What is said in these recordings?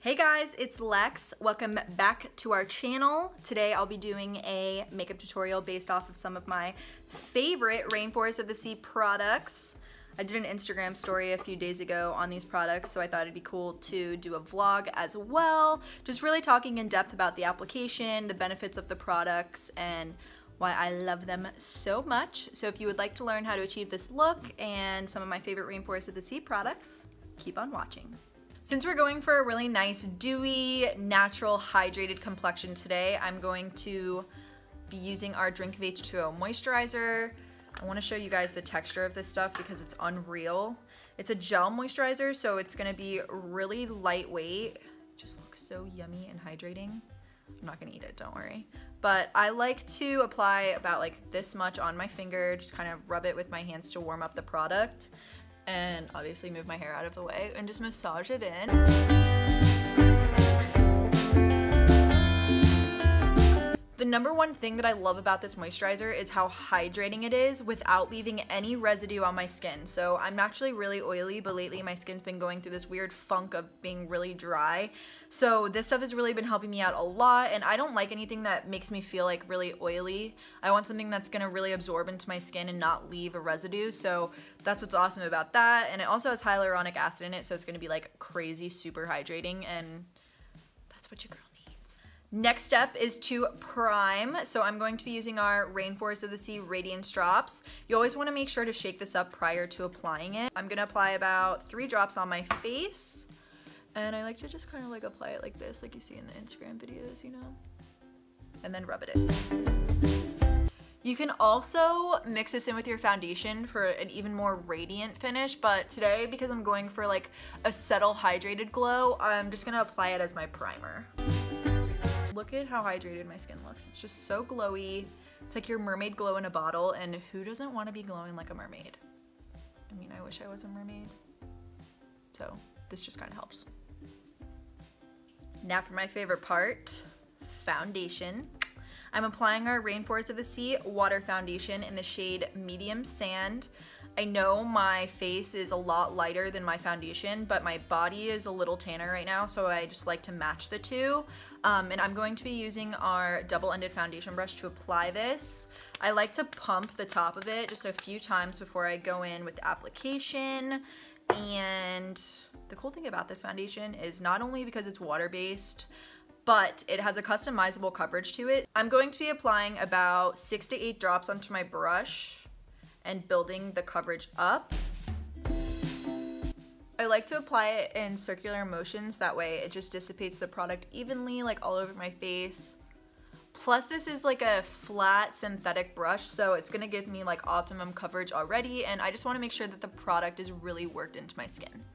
Hey guys, it's Lex. Welcome back to our channel. Today I'll be doing a makeup tutorial based off of some of my favorite Rainforest of the Sea products. I did an Instagram story a few days ago on these products, so I thought it'd be cool to do a vlog as well. Just really talking in depth about the application, the benefits of the products, and why I love them so much. So if you would like to learn how to achieve this look and some of my favorite Rainforest of the Sea products, keep on watching. Since we're going for a really nice, dewy, natural, hydrated complexion today, I'm going to be using our Drink of H2O moisturizer. I want to show you guys the texture of this stuff because it's unreal. It's a gel moisturizer, so it's going to be really lightweight. It just looks so yummy and hydrating. I'm not going to eat it, don't worry. But I like to apply about like this much on my finger, just kind of rub it with my hands to warm up the product. And obviously move my hair out of the way and just massage it in. The number one thing that I love about this moisturizer is how hydrating it is without leaving any residue on my skin. So I'm naturally really oily, but lately my skin's been going through this weird funk of being really dry. So this stuff has really been helping me out a lot, and I don't like anything that makes me feel like really oily. I want something that's gonna really absorb into my skin and not leave a residue. So that's what's awesome about that. And it also has hyaluronic acid in it, so it's gonna be like crazy super hydrating, and that's what your girl needs. Next step is to prime. So I'm going to be using our Rainforest of the Sea Radiance Drops. You always want to make sure to shake this up prior to applying it. I'm going to apply about 3 drops on my face. And I like to just kind of like apply it like this, like you see in the Instagram videos, you know? And then rub it in. You can also mix this in with your foundation for an even more radiant finish, but today, because I'm going for like a subtle hydrated glow, I'm just going to apply it as my primer. Look at how hydrated my skin looks. It's just so glowy. It's like your mermaid glow in a bottle, and who doesn't want to be glowing like a mermaid? I mean, I wish I was a mermaid. So this just kind of helps. Now for my favorite part, foundation. I'm applying our Rainforest of the Sea Water Foundation in the shade Medium Sand. I know my face is a lot lighter than my foundation, but my body is a little tanner right now, so I just like to match the two. And I'm going to be using our double-ended foundation brush to apply this. I like to pump the top of it just a few times before I go in with the application. And the cool thing about this foundation is not only because it's water-based, but it has a customizable coverage to it. I'm going to be applying about 6 to 8 drops onto my brush and building the coverage up. I like to apply it in circular motions, that way it just dissipates the product evenly, like all over my face. Plus this is like a flat synthetic brush, so it's gonna give me like optimum coverage already, and I just wanna make sure that the product is really worked into my skin.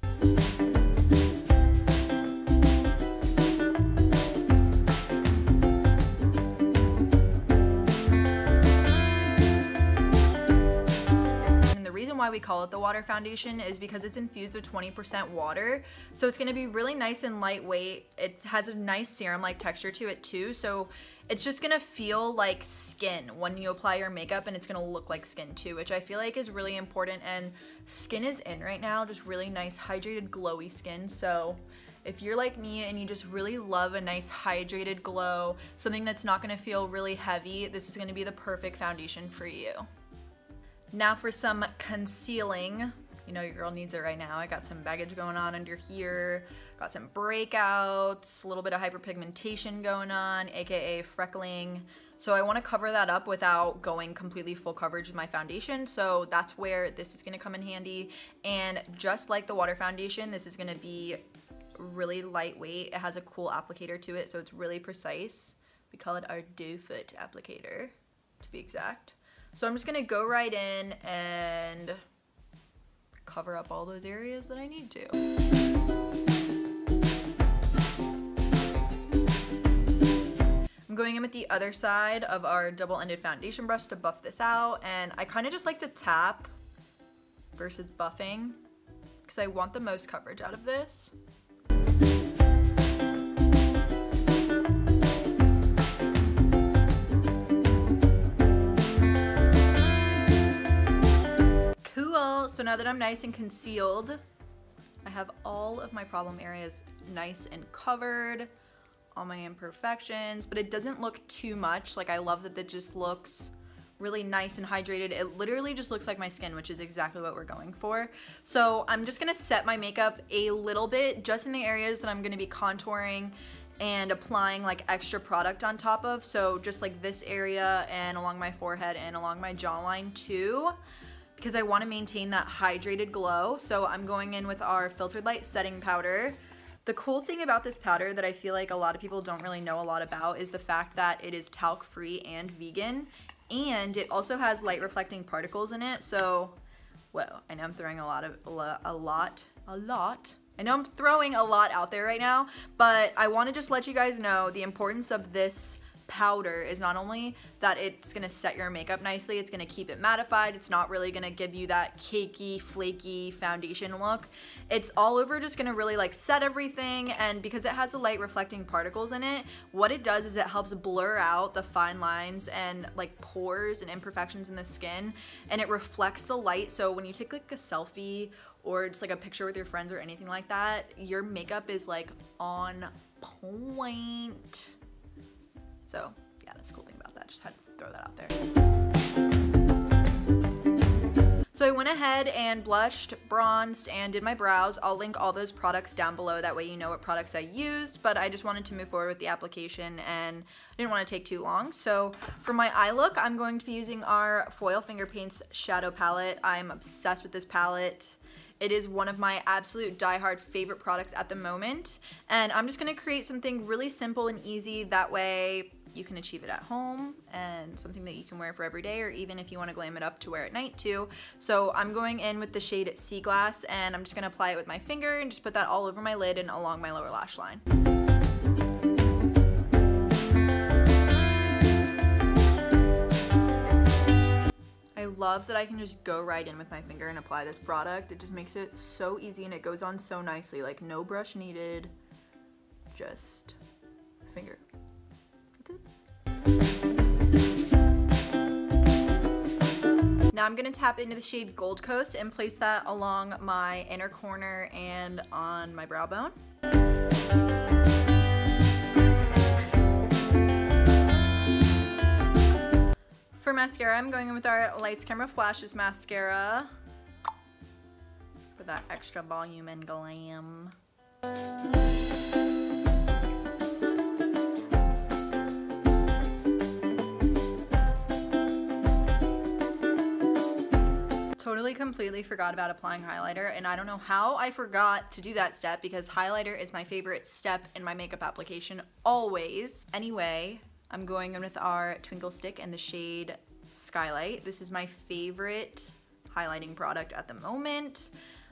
Why we call it the water foundation is because it's infused with 20% water, so it's going to be really nice and lightweight. It has a nice serum-like texture to it too, so it's just going to feel like skin when you apply your makeup, and it's going to look like skin too, which I feel like is really important, and skin is in right now, just really nice hydrated glowy skin. So if you're like me and you just really love a nice hydrated glow, something that's not going to feel really heavy, this is going to be the perfect foundation for you. Now for some concealing. You know your girl needs it right now. I got some baggage going on under here, got some breakouts, a little bit of hyperpigmentation going on, aka freckling. So I want to cover that up without going completely full coverage with my foundation, so that's where this is going to come in handy. And just like the water foundation, this is going to be really lightweight. It has a cool applicator to it, so it's really precise. We call it our doe foot applicator, to be exact. So I'm just gonna go right in and cover up all those areas that I need to. I'm going in with the other side of our double-ended foundation brush to buff this out, and I kind of just like to tap versus buffing because I want the most coverage out of this. So now that I'm nice and concealed, I have all of my problem areas nice and covered, all my imperfections, but it doesn't look too much. Like, I love that it just looks really nice and hydrated. It literally just looks like my skin, which is exactly what we're going for. So I'm just gonna set my makeup a little bit just in the areas that I'm gonna be contouring and applying like extra product on top of. So just like this area and along my forehead and along my jawline too, because I want to maintain that hydrated glow. So I'm going in with our Filtered Light setting powder. The cool thing about this powder that I feel like a lot of people don't really know a lot about is the fact that it is talc free and vegan, and it also has light reflecting particles in it. So, well, I know I'm throwing a lot. I know I'm throwing a lot out there right now, but I want to just let you guys know the importance of this powder is not only that it's gonna set your makeup nicely, it's gonna keep it mattified, it's not really gonna give you that cakey, flaky foundation look. It's all over just gonna really like set everything, and because it has the light reflecting particles in it, what it does is it helps blur out the fine lines and like pores and imperfections in the skin, and it reflects the light. So when you take like a selfie or just like a picture with your friends or anything like that, your makeup is like on point. So yeah, that's the cool thing about that. Just had to throw that out there. So I went ahead and blushed, bronzed, and did my brows. I'll link all those products down below. That way you know what products I used, but I just wanted to move forward with the application and I didn't want to take too long. So for my eye look, I'm going to be using our Foil Finger Paints Shadow Palette. I'm obsessed with this palette. It is one of my absolute diehard favorite products at the moment. And I'm just gonna create something really simple and easy. That way you can achieve it at home and something that you can wear for every day, or even if you wanna glam it up to wear at night too. So I'm going in with the shade Sea Glass, and I'm just gonna apply it with my finger and just put that all over my lid and along my lower lash line. I love that I can just go right in with my finger and apply this product. It just makes it so easy and it goes on so nicely. Like, no brush needed, just finger. Now I'm gonna tap into the shade Gold Coast and place that along my inner corner and on my brow bone. For mascara, I'm going in with our Lights Camera Flashes mascara for that extra volume and glam. Totally completely forgot about applying highlighter, and I don't know how I forgot to do that step because highlighter is my favorite step in my makeup application always. Anyway, I'm going in with our Twinkle Stick in the shade Skylight. This is my favorite highlighting product at the moment.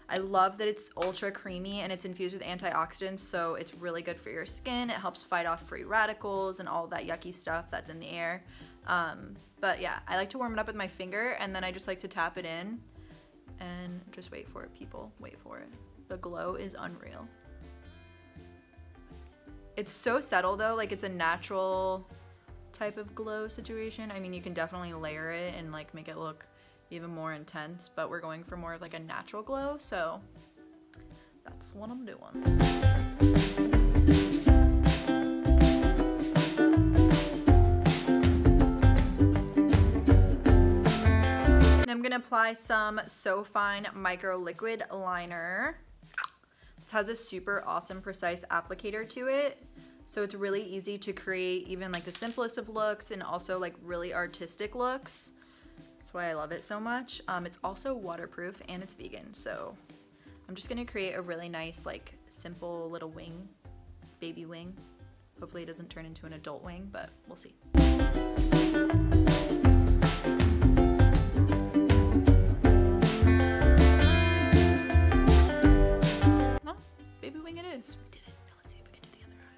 I love that it's ultra creamy and it's infused with antioxidants, so it's really good for your skin. It helps fight off free radicals and all that yucky stuff that's in the air. But yeah, I like to warm it up with my finger, and then I just like to tap it in and just wait for it, people. Wait for it. The glow is unreal. It's so subtle though, like it's a natural type of glow situation. I mean, you can definitely layer it and like make it look even more intense, but we're going for more of like a natural glow, so that's what I'm doing. I'm gonna apply some So Fine Micro Liquid Liner. This has a super awesome precise applicator to it, so it's really easy to create even like the simplest of looks and also like really artistic looks. That's why I love it so much. It's also waterproof and it's vegan, so I'm just gonna create a really nice like simple little wing, baby wing. Hopefully it doesn't turn into an adult wing, but we'll see. Baby wing it is. We did it. Now let's see if we can do the other eye.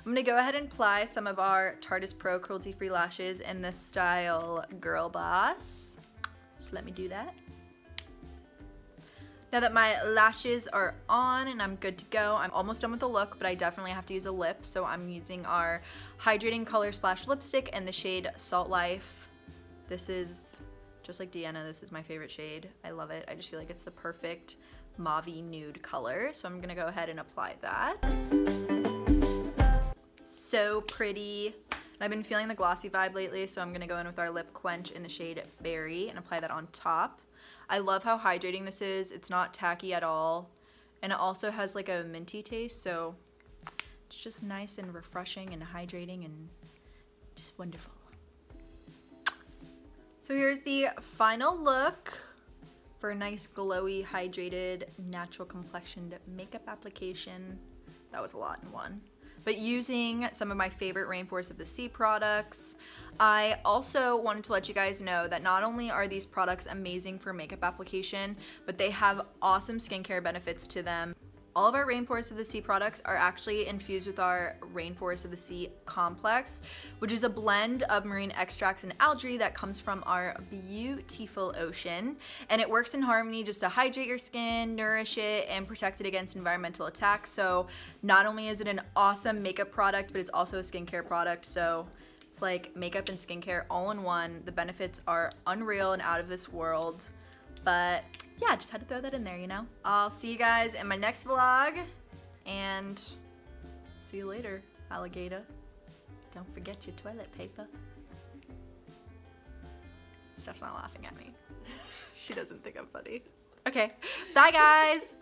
I'm gonna go ahead and apply some of our Tarteist Pro Cruelty Free Lashes in the style Girl Boss. Just let me do that. Now that my lashes are on and I'm good to go, I'm almost done with the look, but I definitely have to use a lip. So I'm using our Hydrating Color Splash lipstick in the shade Salt Life. This is, just like Deanna, this is my favorite shade. I love it. I just feel like it's the perfect mauve-y nude color. So I'm gonna go ahead and apply that. So pretty. And I've been feeling the glossy vibe lately, so I'm gonna go in with our Lip Quench in the shade Berry and apply that on top. I love how hydrating this is. It's not tacky at all. And it also has like a minty taste, so it's just nice and refreshing and hydrating and just wonderful. So here's the final look for a nice glowy, hydrated, natural complexioned makeup application. That was a lot in one. But using some of my favorite Rainforest of the Sea products. I also wanted to let you guys know that not only are these products amazing for makeup application, but they have awesome skincare benefits to them. All of our Rainforest of the Sea products are actually infused with our Rainforest of the Sea complex, which is a blend of marine extracts and algae that comes from our beautiful ocean. And it works in harmony just to hydrate your skin, nourish it, and protect it against environmental attacks. So not only is it an awesome makeup product, but it's also a skincare product. So it's like makeup and skincare all in one. The benefits are unreal and out of this world. But yeah, just had to throw that in there, you know? I'll see you guys in my next vlog, and see you later, alligator. Don't forget your toilet paper. Steph's not laughing at me. She doesn't think I'm funny. Okay, bye guys!